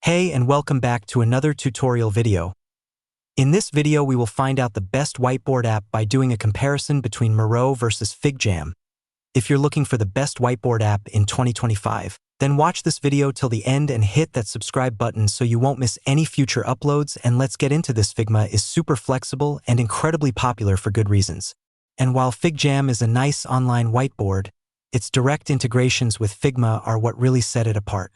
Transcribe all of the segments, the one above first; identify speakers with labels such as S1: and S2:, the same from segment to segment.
S1: Hey, and welcome back to another tutorial video. In this video, we will find out the best whiteboard app by doing a comparison between Miro versus FigJam. If you're looking for the best whiteboard app in 2025, then watch this video till the end and hit that subscribe button so you won't miss any future uploads. And let's get into this. Figma is super flexible and incredibly popular for good reasons. And while FigJam is a nice online whiteboard, its direct integrations with Figma are what really set it apart.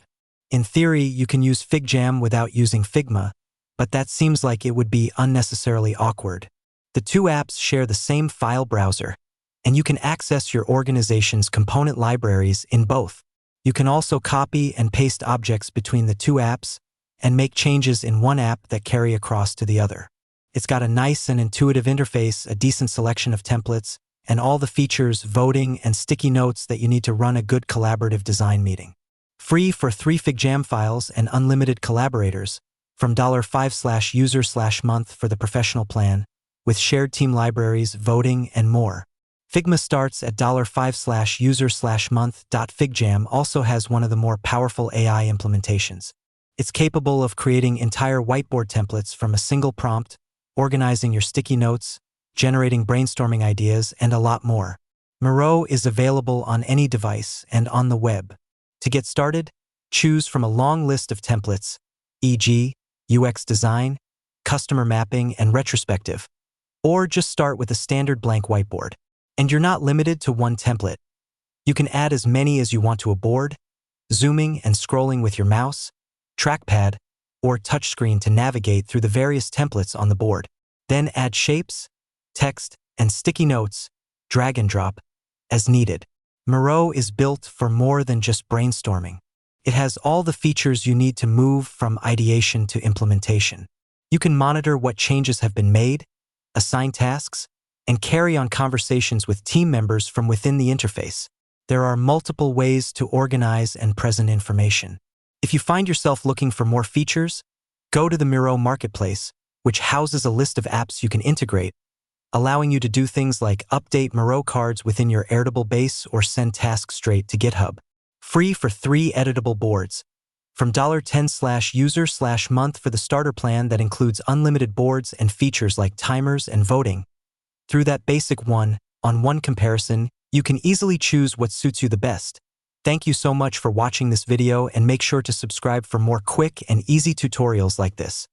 S1: In theory, you can use FigJam without using Figma, but that seems like it would be unnecessarily awkward. The two apps share the same file browser, and you can access your organization's component libraries in both. You can also copy and paste objects between the two apps and make changes in one app that carry across to the other. It's got a nice and intuitive interface, a decent selection of templates, and all the features, voting, and sticky notes that you need to run a good collaborative design meeting. Free for 3 FigJam files and unlimited collaborators, from $5/user/month for the professional plan, with shared team libraries, voting, and more. Figma starts at $5/user/month. FigJam also has one of the more powerful AI implementations. It's capable of creating entire whiteboard templates from a single prompt, organizing your sticky notes, generating brainstorming ideas, and a lot more. Miro is available on any device and on the web. To get started, choose from a long list of templates, e.g., UX design, customer mapping, and retrospective, or just start with a standard blank whiteboard. And you're not limited to one template. You can add as many as you want to a board, zooming and scrolling with your mouse, trackpad, or touchscreen to navigate through the various templates on the board. Then add shapes, text, and sticky notes, drag and drop, as needed. Miro is built for more than just brainstorming. It has all the features you need to move from ideation to implementation. You can monitor what changes have been made, assign tasks, and carry on conversations with team members from within the interface. There are multiple ways to organize and present information. If you find yourself looking for more features, go to the Miro Marketplace, which houses a list of apps you can integrate, allowing you to do things like update Miro cards within your editable base or send tasks straight to GitHub. Free for 3 editable boards, from $10/user/month for the starter plan that includes unlimited boards and features like timers and voting. Through that basic one-on-one comparison, you can easily choose what suits you the best. Thank you so much for watching this video, and make sure to subscribe for more quick and easy tutorials like this.